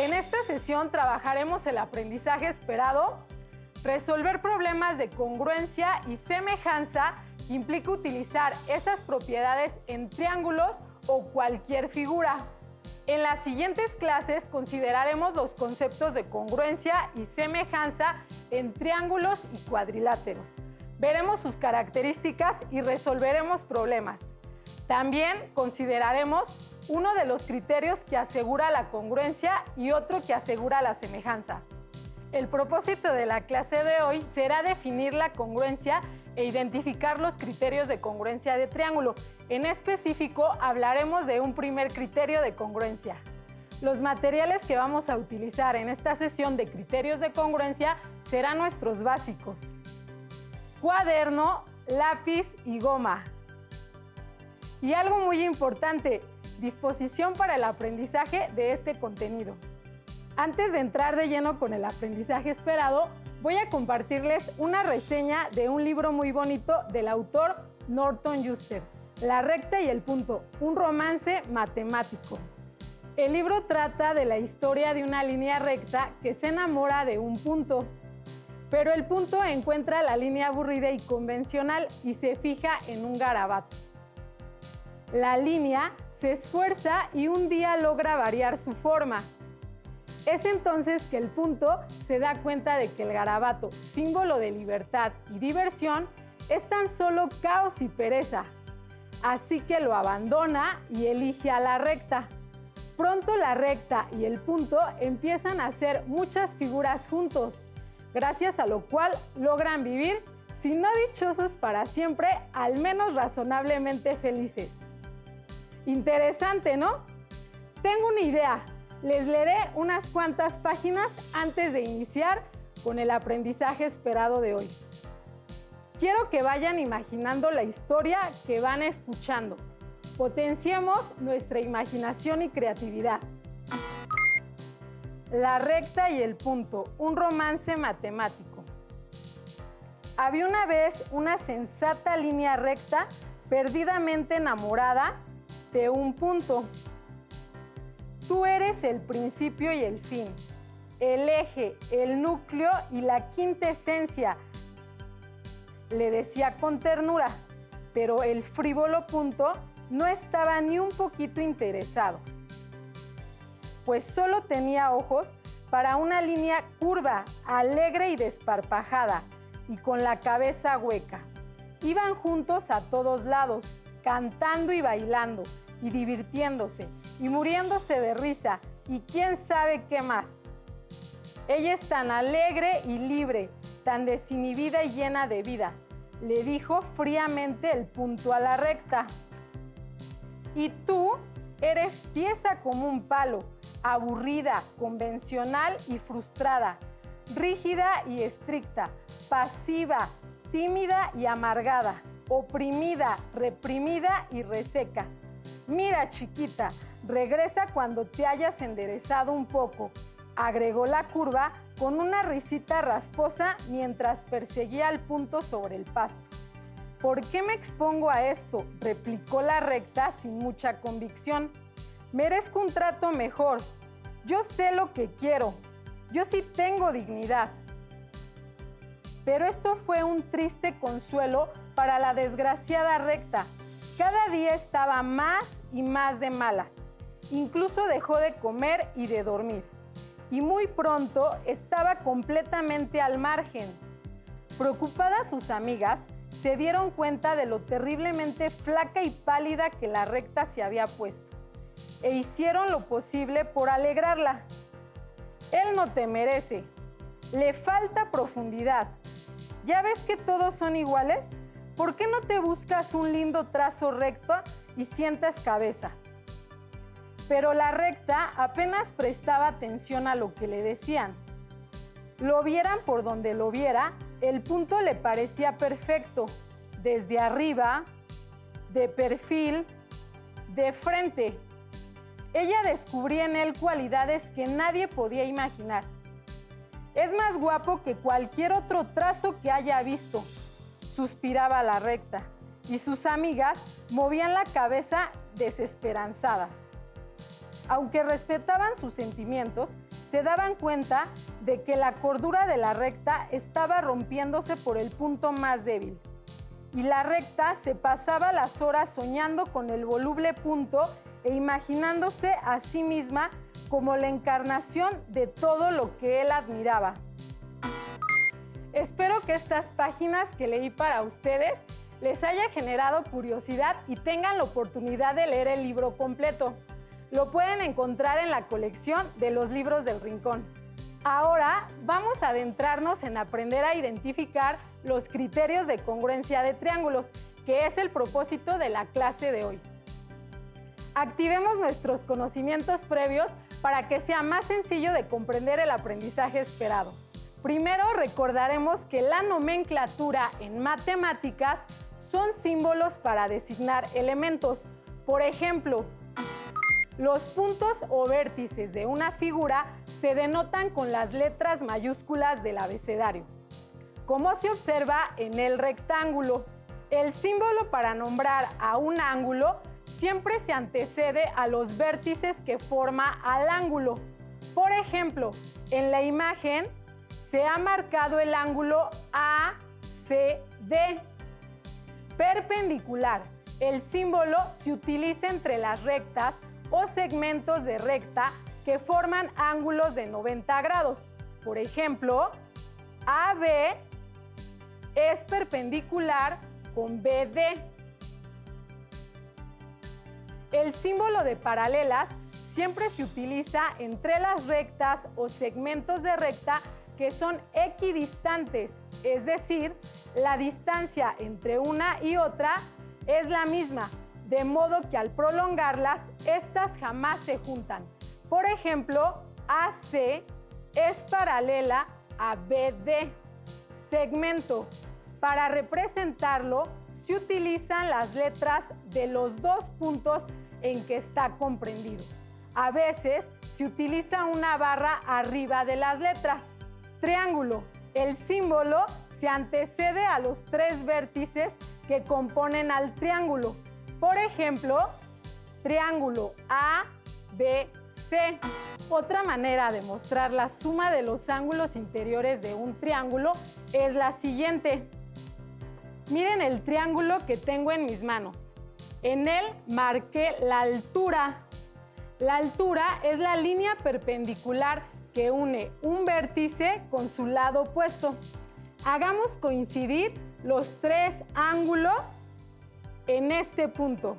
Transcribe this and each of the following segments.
En esta sesión trabajaremos el aprendizaje esperado, resolver problemas de congruencia y semejanza que implica utilizar esas propiedades en triángulos o cualquier figura. En las siguientes clases consideraremos los conceptos de congruencia y semejanza en triángulos y cuadriláteros. Veremos sus características y resolveremos problemas. También consideraremos uno de los criterios que asegura la congruencia y otro que asegura la semejanza. El propósito de la clase de hoy será definir la congruencia e identificar los criterios de congruencia de triángulo. En específico, hablaremos de un primer criterio de congruencia. Los materiales que vamos a utilizar en esta sesión de criterios de congruencia serán nuestros básicos: cuaderno, lápiz y goma. Y algo muy importante, disposición para el aprendizaje de este contenido. Antes de entrar de lleno con el aprendizaje esperado, voy a compartirles una reseña de un libro muy bonito del autor Norton Juster, La recta y el punto, un romance matemático. El libro trata de la historia de una línea recta que se enamora de un punto, pero el punto encuentra la línea aburrida y convencional y se fija en un garabato. La línea se esfuerza y un día logra variar su forma. Es entonces que el punto se da cuenta de que el garabato, símbolo de libertad y diversión, es tan solo caos y pereza. Así que lo abandona y elige a la recta. Pronto la recta y el punto empiezan a hacer muchas figuras juntos, gracias a lo cual logran vivir, si no dichosos para siempre, al menos razonablemente felices. Interesante, ¿no? Tengo una idea. Les leeré unas cuantas páginas antes de iniciar con el aprendizaje esperado de hoy. Quiero que vayan imaginando la historia que van escuchando. Potenciemos nuestra imaginación y creatividad. La recta y el punto, un romance matemático. Había una vez una sensata línea recta perdidamente enamorada de un punto. Tú eres el principio y el fin, el eje, el núcleo y la quintesencia, le decía con ternura, pero el frívolo punto no estaba ni un poquito interesado, pues solo tenía ojos para una línea curva, alegre y desparpajada, y con la cabeza hueca. Iban juntos a todos lados, cantando y bailando, y divirtiéndose, y muriéndose de risa, y quién sabe qué más. Ella es tan alegre y libre, tan desinhibida y llena de vida, le dijo fríamente el punto a la recta. Y tú eres tiesa como un palo, aburrida, convencional y frustrada, rígida y estricta, pasiva, tímida y amargada, oprimida, reprimida y reseca. Mira, chiquita, regresa cuando te hayas enderezado un poco, agregó la curva con una risita rasposa mientras perseguía al punto sobre el pasto. ¿Por qué me expongo a esto?, replicó la recta sin mucha convicción. Merezco un trato mejor. Yo sé lo que quiero. Yo sí tengo dignidad. Pero esto fue un triste consuelo para la desgraciada recta. Cada día estaba más y más de malas. Incluso dejó de comer y de dormir. Y muy pronto estaba completamente al margen. Preocupadas sus amigas, se dieron cuenta de lo terriblemente flaca y pálida que la recta se había puesto, e hicieron lo posible por alegrarla. Él no te merece. Le falta profundidad. ¿Ya ves que todos son iguales? ¿Por qué no te buscas un lindo trazo recto y sientas cabeza? Pero la recta apenas prestaba atención a lo que le decían. Lo vieran por donde lo viera, el punto le parecía perfecto, desde arriba, de perfil, de frente. Ella descubría en él cualidades que nadie podía imaginar. Es más guapo que cualquier otro trazo que haya visto, suspiraba la recta, y sus amigas movían la cabeza desesperanzadas. aunque respetaban sus sentimientos, se daban cuenta de que la cordura de la recta estaba rompiéndose por el punto más débil. Y la recta se pasaba las horas soñando con el voluble punto e imaginándose a sí misma como la encarnación de todo lo que él admiraba. Espero que estas páginas que leí para ustedes les haya generado curiosidad y tengan la oportunidad de leer el libro completo. Lo pueden encontrar en la colección de los libros del Rincón. Ahora vamos a adentrarnos en aprender a identificar los criterios de congruencia de triángulos, que es el propósito de la clase de hoy. Activemos nuestros conocimientos previos para que sea más sencillo de comprender el aprendizaje esperado. Primero recordaremos que la nomenclatura en matemáticas son símbolos para designar elementos. Por ejemplo, los puntos o vértices de una figura se denotan con las letras mayúsculas del abecedario, como se observa en el rectángulo. El símbolo para nombrar a un ángulo siempre se antecede a los vértices que forma al ángulo. Por ejemplo, en la imagen se ha marcado el ángulo ACD. Perpendicular. El símbolo se utiliza entre las rectas o segmentos de recta que forman ángulos de 90 grados. Por ejemplo, AB es perpendicular con BD. El símbolo de paralelas siempre se utiliza entre las rectas o segmentos de recta que son equidistantes, es decir, la distancia entre una y otra es la misma, de modo que al prolongarlas, estas jamás se juntan. Por ejemplo, AC es paralela a BD. Segmento. Para representarlo, se utilizan las letras de los dos puntos en que está comprendido. A veces se utiliza una barra arriba de las letras. Triángulo. El símbolo se antecede a los tres vértices que componen al triángulo. Por ejemplo, triángulo ABC. Otra manera de mostrar la suma de los ángulos interiores de un triángulo es la siguiente. Miren el triángulo que tengo en mis manos. En él marqué la altura. La altura es la línea perpendicular que une un vértice con su lado opuesto. Hagamos coincidir los tres ángulos en este punto.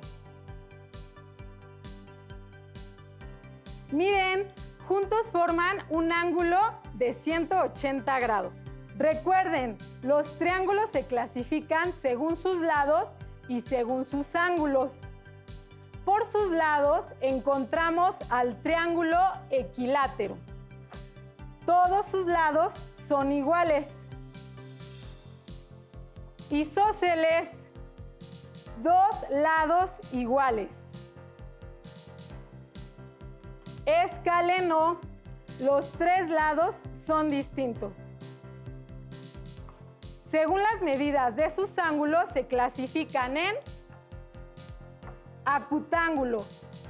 Miren, juntos forman un ángulo de 180 grados. Recuerden, los triángulos se clasifican según sus lados y según sus ángulos. Por sus lados encontramos al triángulo equilátero. Todos sus lados son iguales. Isósceles, dos lados iguales. Escaleno, los tres lados son distintos. Según las medidas de sus ángulos se clasifican en acutángulo.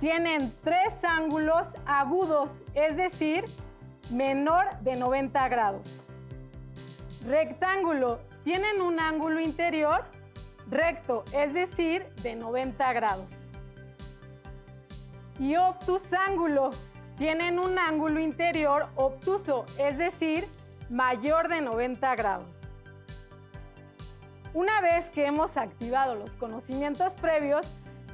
Tienen tres ángulos agudos, es decir, menor de 90 grados. Rectángulo. Tienen un ángulo interior recto, es decir, de 90 grados. Y obtusángulo. Tienen un ángulo interior obtuso, es decir, mayor de 90 grados. Una vez que hemos activado los conocimientos previos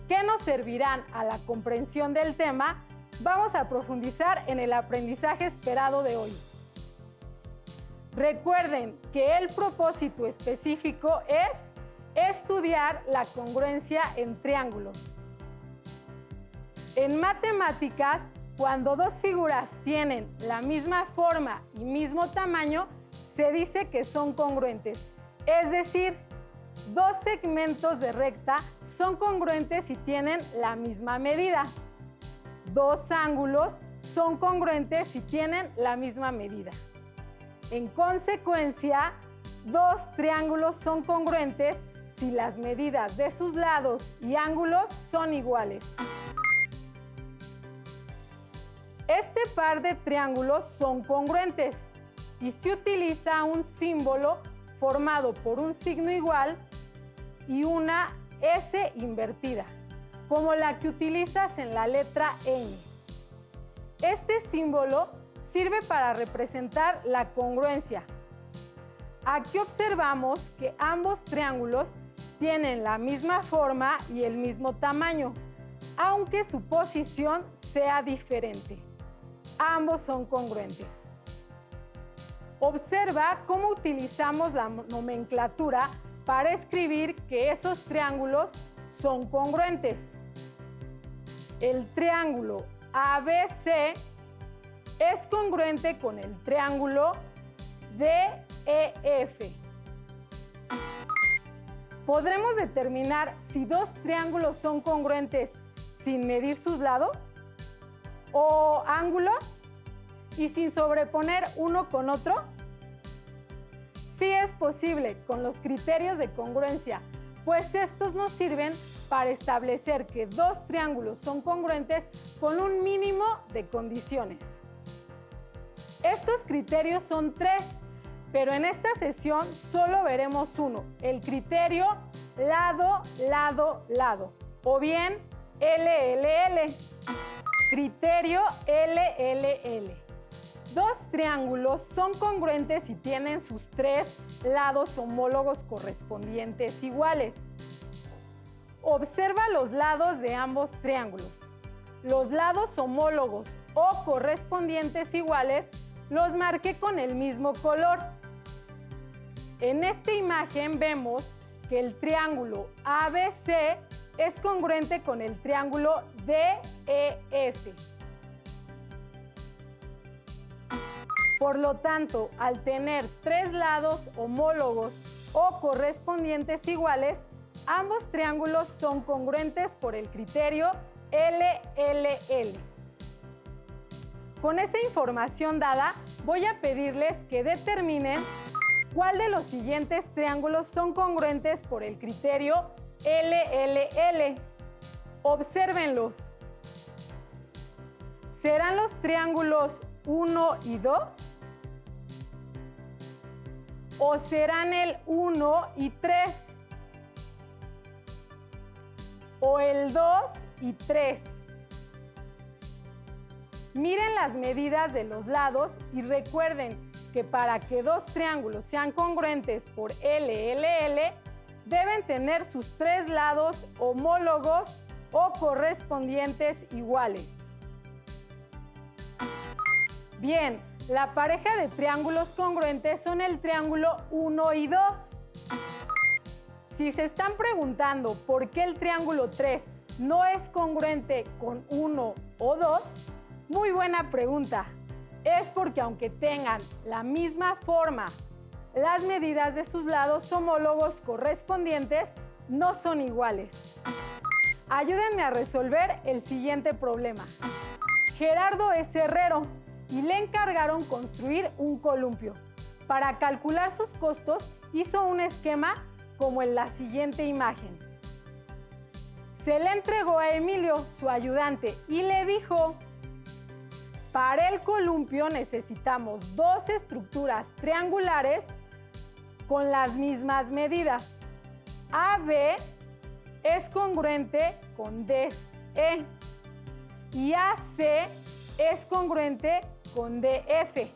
que nos servirán a la comprensión del tema, vamos a profundizar en el aprendizaje esperado de hoy. Recuerden que el propósito específico es estudiar la congruencia en triángulos. En matemáticas, cuando dos figuras tienen la misma forma y mismo tamaño, se dice que son congruentes. Es decir, dos segmentos de recta son congruentes si tienen la misma medida. Dos ángulos son congruentes si tienen la misma medida. En consecuencia, dos triángulos son congruentes si las medidas de sus lados y ángulos son iguales. Este par de triángulos son congruentes y se utiliza un símbolo formado por un signo igual y una S invertida, como la que utilizas en la letra N. Este símbolo sirve para representar la congruencia. Aquí observamos que ambos triángulos tienen la misma forma y el mismo tamaño, aunque su posición sea diferente. Ambos son congruentes. Observa cómo utilizamos la nomenclatura para escribir que esos triángulos son congruentes. El triángulo ABC es congruente con el triángulo DEF. ¿Podremos determinar si dos triángulos son congruentes sin medir sus lados o ángulos y sin sobreponer uno con otro? Sí es posible con los criterios de congruencia, pues estos nos sirven para establecer que dos triángulos son congruentes con un mínimo de condiciones. Estos criterios son 3, pero en esta sesión solo veremos uno, el criterio lado, lado, lado, o bien LLL. Criterio LLL. Dos triángulos son congruentes si tienen sus 3 lados homólogos correspondientes iguales. Observa los lados de ambos triángulos. Los lados homólogos o correspondientes iguales los marqué con el mismo color. En esta imagen vemos que el triángulo ABC es congruente con el triángulo DEF. Por lo tanto, al tener 3 lados homólogos o correspondientes iguales, ambos triángulos son congruentes por el criterio LLL. Con esa información dada, voy a pedirles que determinen cuál de los siguientes triángulos son congruentes por el criterio LLL. Obsérvenlos. ¿Serán los triángulos 1 y 2? ¿O serán el 1 y 3? ¿O el 2 y 3? Miren las medidas de los lados y recuerden que para que dos triángulos sean congruentes por LLL, deben tener sus 3 lados homólogos o correspondientes iguales. Bien, la pareja de triángulos congruentes son el triángulo 1 y 2. Si se están preguntando por qué el triángulo 3 no es congruente con 1 o 2, muy buena pregunta. Es porque aunque tengan la misma forma, las medidas de sus lados homólogos correspondientes no son iguales. Ayúdenme a resolver el siguiente problema. Gerardo es herrero y le encargaron construir un columpio. Para calcular sus costos, hizo un esquema como en la siguiente imagen. Se le entregó a Emilio, su ayudante, y le dijo: para el columpio necesitamos 2 estructuras triangulares con las mismas medidas. AB es congruente con DE y AC es congruente con DF.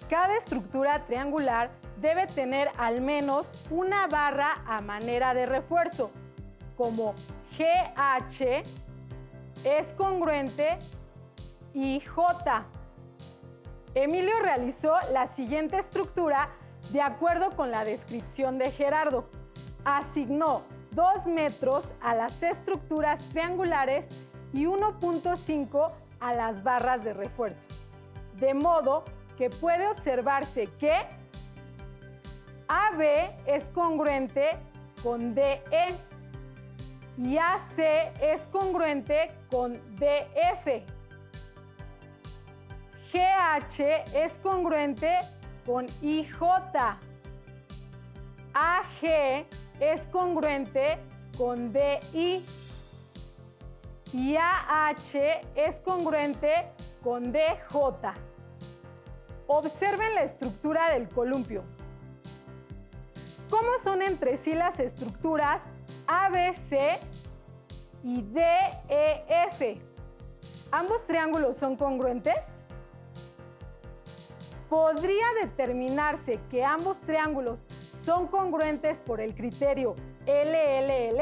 Cada estructura triangular debe tener al menos una barra a manera de refuerzo, como GH es congruente y J. Emilio realizó la siguiente estructura de acuerdo con la descripción de Gerardo. Asignó 2 metros a las estructuras triangulares y 1.5 a las barras de refuerzo. De modo que puede observarse que AB es congruente con DE y AC es congruente con DF. GH es congruente con IJ. AG es congruente con DI. Y AH es congruente con DJ. Observen la estructura del columpio. ¿Cómo son entre sí las estructuras ABC y DEF? ¿Ambos triángulos son congruentes? ¿Podría determinarse que ambos triángulos son congruentes por el criterio LLL?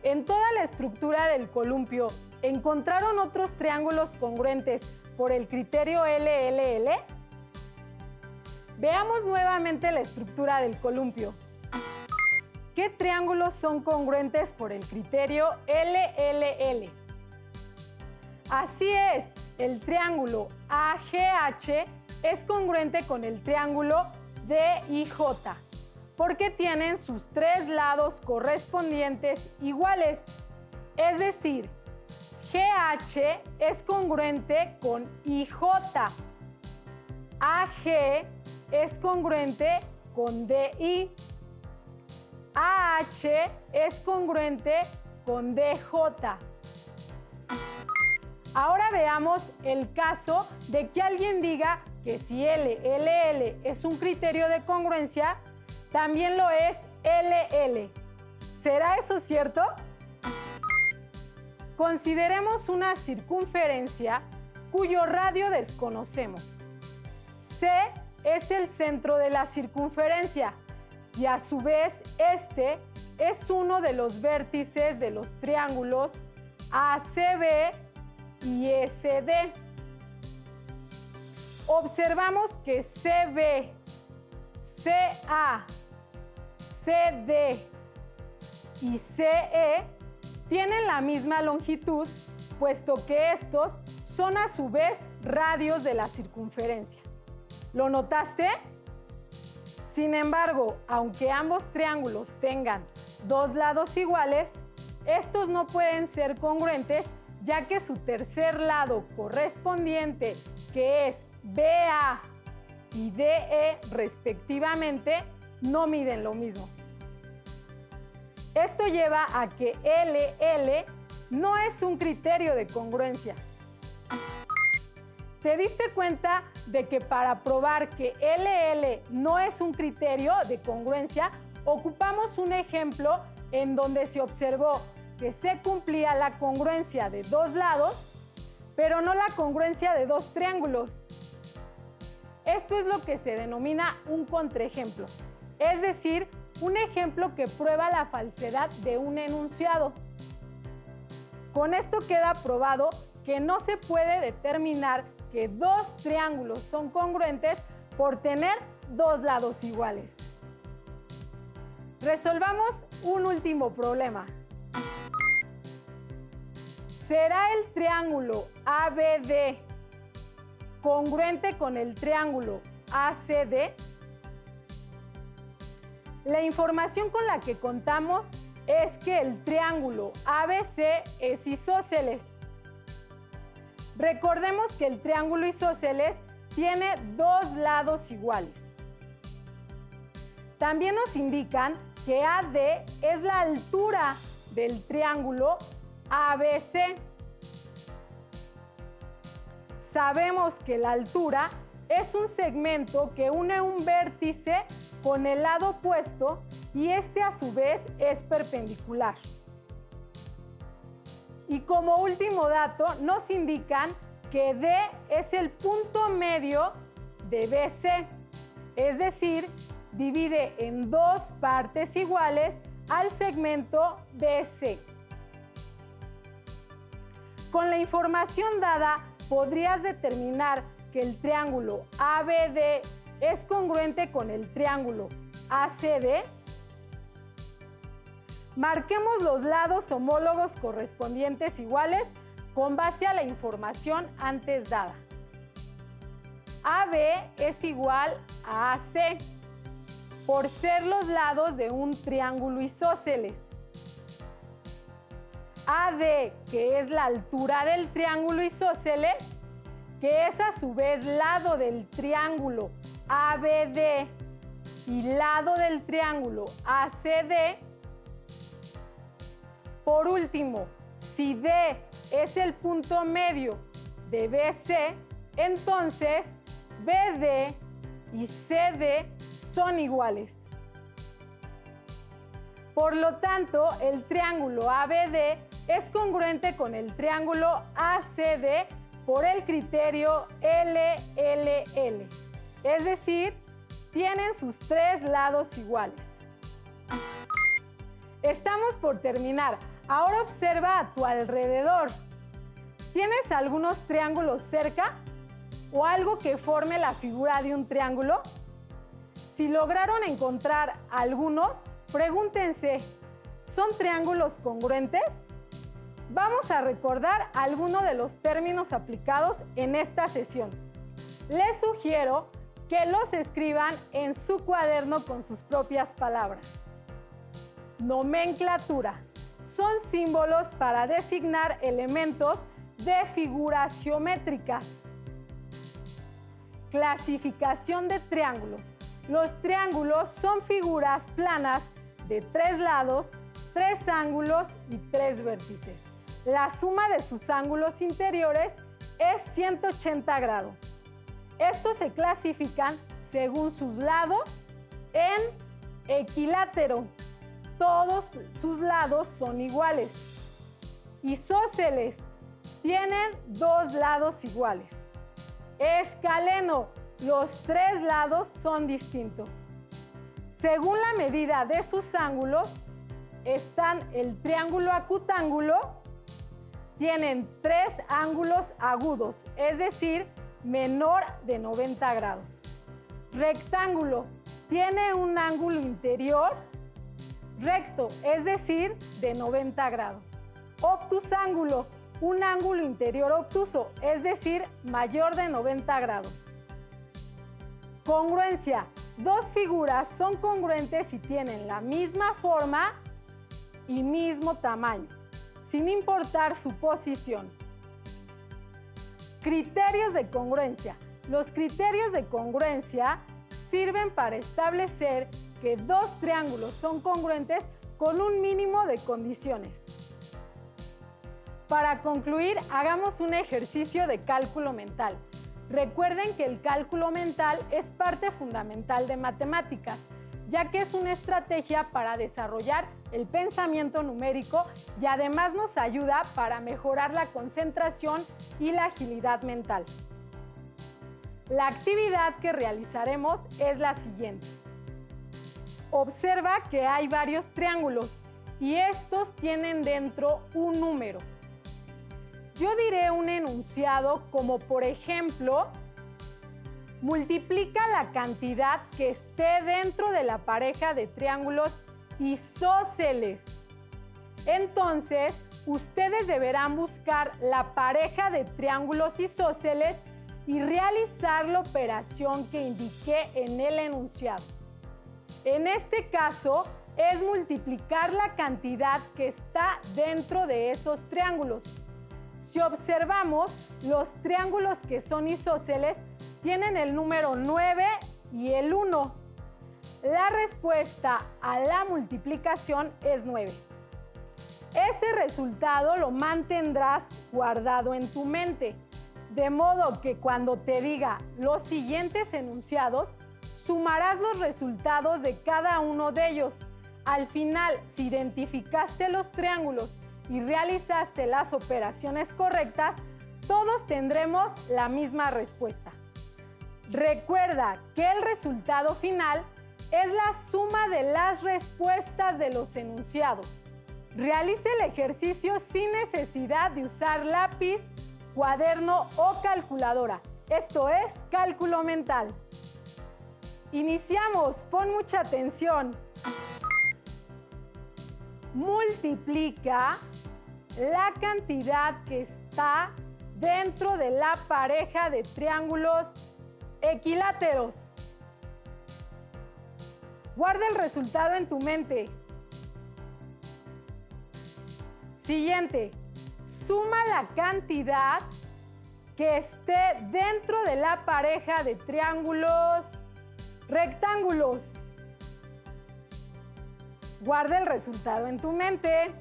En toda la estructura del columpio, ¿encontraron otros triángulos congruentes por el criterio LLL? Veamos nuevamente la estructura del columpio. ¿Qué triángulos son congruentes por el criterio LLL? Así es, el triángulo AGH es congruente con el triángulo DIJ, porque tienen sus tres lados correspondientes iguales. Es decir, GH es congruente con IJ, AG es congruente con DI, AH es congruente con DJ. Ahora veamos el caso de que alguien diga que si LLL es un criterio de congruencia, también lo es LL. ¿Será eso cierto? Consideremos una circunferencia cuyo radio desconocemos. C es el centro de la circunferencia y a su vez este es uno de los vértices de los triángulos ACB y SD. Observamos que CB, CA, CD y CE tienen la misma longitud, puesto que estos son a su vez radios de la circunferencia. ¿Lo notaste? Sin embargo, aunque ambos triángulos tengan dos lados iguales, estos no pueden ser congruentes, ya que su tercer lado correspondiente, que es BA y DE respectivamente, no miden lo mismo. Esto lleva a que LL no es un criterio de congruencia. ¿Te diste cuenta de que para probar que LL no es un criterio de congruencia, ocupamos un ejemplo en donde se observó que se cumplía la congruencia de dos lados, pero no la congruencia de dos triángulos? Esto es lo que se denomina un contraejemplo, es decir, un ejemplo que prueba la falsedad de un enunciado. Con esto queda probado que no se puede determinar que dos triángulos son congruentes por tener dos lados iguales. Resolvamos un último problema. ¿Será el triángulo ABD congruente con el triángulo ACD? La información con la que contamos es que el triángulo ABC es isósceles. Recordemos que el triángulo isósceles tiene dos lados iguales. También nos indican que AD es la altura del triángulo ABC. Sabemos que la altura es un segmento que une un vértice con el lado opuesto y este a su vez es perpendicular. Y como último dato, nos indican que D es el punto medio de BC, es decir, divide en dos partes iguales al segmento BC. Con la información dada, podrías determinar que el triángulo ABD es congruente con el triángulo ACD. Marquemos los lados homólogos correspondientes iguales con base a la información antes dada. AB es igual a AC por ser los lados de un triángulo isósceles. AD, que es la altura del triángulo isósceles, que es a su vez lado del triángulo ABD y lado del triángulo ACD. Por último, si D es el punto medio de BC, entonces BD y CD son iguales. Por lo tanto, el triángulo ABD es congruente con el triángulo ACD por el criterio LLL, es decir, tienen sus tres lados iguales. Estamos por terminar. Ahora observa a tu alrededor. ¿Tienes algunos triángulos cerca o algo que forme la figura de un triángulo? Si lograron encontrar algunos, pregúntense, ¿son triángulos congruentes? Vamos a recordar algunos de los términos aplicados en esta sesión. Les sugiero que los escriban en su cuaderno con sus propias palabras. Nomenclatura. Son símbolos para designar elementos de figuras geométricas. Clasificación de triángulos. Los triángulos son figuras planas de 3 lados, 3 ángulos y 3 vértices. La suma de sus ángulos interiores es 180 grados. Estos se clasifican según sus lados en equilátero. Todos sus lados son iguales. Isósceles. Tienen 2 lados iguales. Escaleno. Los 3 lados son distintos. Según la medida de sus ángulos, están el triángulo acutángulo. Tienen 3 ángulos agudos, es decir, menor de 90 grados. Rectángulo. Tiene un ángulo interior recto, es decir, de 90 grados. Obtusángulo, un ángulo interior obtuso, es decir, mayor de 90 grados. Congruencia. 2 figuras son congruentes si tienen la misma forma y mismo tamaño, sin importar su posición. Criterios de congruencia. Los criterios de congruencia sirven para establecer que 2 triángulos son congruentes con un mínimo de condiciones. Para concluir, hagamos un ejercicio de cálculo mental. Recuerden que el cálculo mental es parte fundamental de matemáticas, ya que es una estrategia para desarrollar el pensamiento numérico y además nos ayuda para mejorar la concentración y la agilidad mental. La actividad que realizaremos es la siguiente. Observa que hay varios triángulos y estos tienen dentro un número. Yo diré un enunciado como por ejemplo, multiplica la cantidad que esté dentro de la pareja de triángulos isósceles. Entonces, ustedes deberán buscar la pareja de triángulos isósceles y realizar la operación que indiqué en el enunciado. En este caso, es multiplicar la cantidad que está dentro de esos triángulos. Si observamos, los triángulos que son isósceles tienen el número 9 y el 1. La respuesta a la multiplicación es 9. Ese resultado lo mantendrás guardado en tu mente, de modo que cuando te diga los siguientes enunciados, sumarás los resultados de cada uno de ellos. Al final, si identificaste los triángulos y realizaste las operaciones correctas, todos tendremos la misma respuesta. Recuerda que el resultado final es la suma de las respuestas de los enunciados. Realice el ejercicio sin necesidad de usar lápiz, cuaderno o calculadora. Esto es cálculo mental. Iniciamos, pon mucha atención. Multiplica la cantidad que está dentro de la pareja de triángulos equiláteros. Guarda el resultado en tu mente. Siguiente, suma la cantidad que esté dentro de la pareja de triángulos rectángulos. Guarda el resultado en tu mente.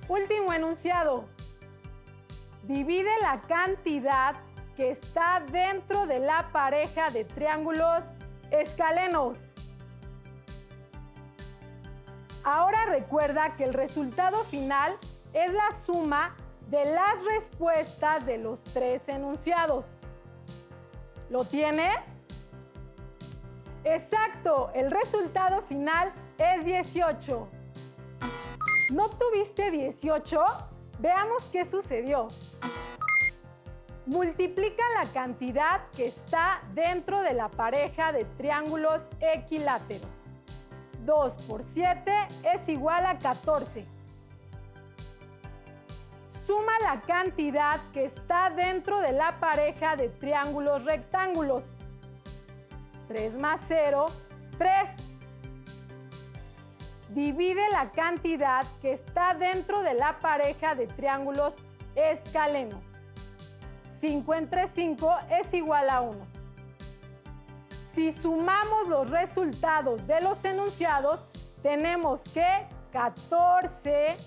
Último enunciado. Divide la cantidad que está dentro de la pareja de triángulos escalenos. Ahora recuerda que el resultado final es la suma de las respuestas de los tres enunciados. ¿Lo tienes? Exacto, el resultado final es 18. ¿No tuviste 18? Veamos qué sucedió. Multiplica la cantidad que está dentro de la pareja de triángulos equiláteros. 2 por 7 es igual a 14. Suma la cantidad que está dentro de la pareja de triángulos rectángulos. 3 más 0, 3. Divide la cantidad que está dentro de la pareja de triángulos escalenos. 5 entre 5 es igual a 1. Si sumamos los resultados de los enunciados, tenemos que 14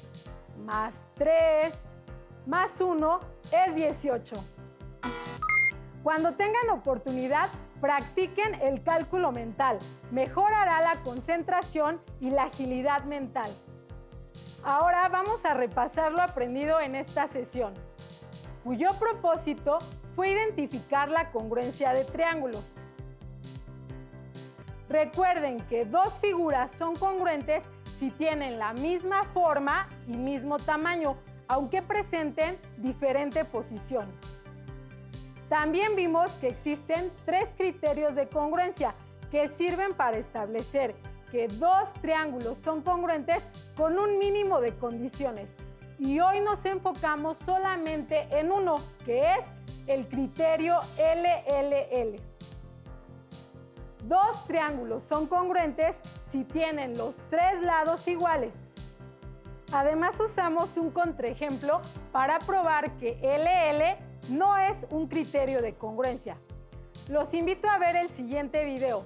más 3 más 1 es 18. Cuando tengan oportunidad, practiquen el cálculo mental. Mejorará la concentración y la agilidad mental. Ahora vamos a repasar lo aprendido en esta sesión, cuyo propósito fue identificar la congruencia de triángulos. Recuerden que dos figuras son congruentes si tienen la misma forma y mismo tamaño, aunque presenten diferente posición. También vimos que existen tres criterios de congruencia que sirven para establecer que dos triángulos son congruentes con un mínimo de condiciones. Y hoy nos enfocamos solamente en uno, que es el criterio LLL. Dos triángulos son congruentes si tienen los tres lados iguales. Además, usamos un contraejemplo para probar que LL no es un criterio de congruencia. Los invito a ver el siguiente video.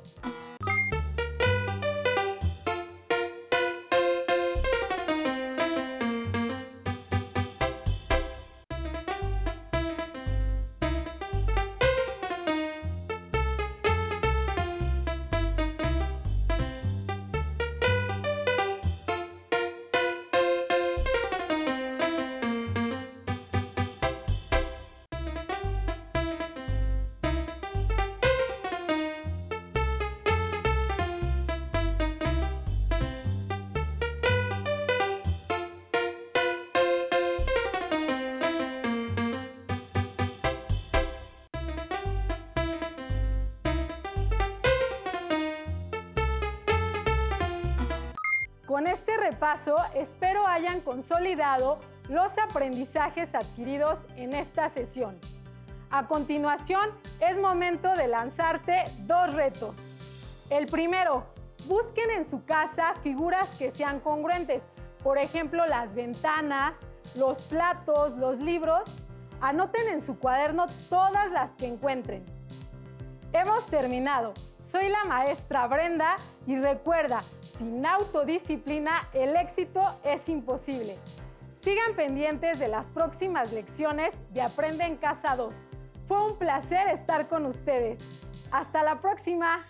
Con este repaso, espero hayan consolidado los aprendizajes adquiridos en esta sesión. A continuación, es momento de lanzarte dos retos. El primero, busquen en su casa figuras que sean congruentes. Por ejemplo, las ventanas, los platos, los libros. Anoten en su cuaderno todas las que encuentren. Hemos terminado. Soy la maestra Brenda y recuerda, sin autodisciplina el éxito es imposible. Sigan pendientes de las próximas lecciones de Aprende en Casa 2. Fue un placer estar con ustedes. ¡Hasta la próxima!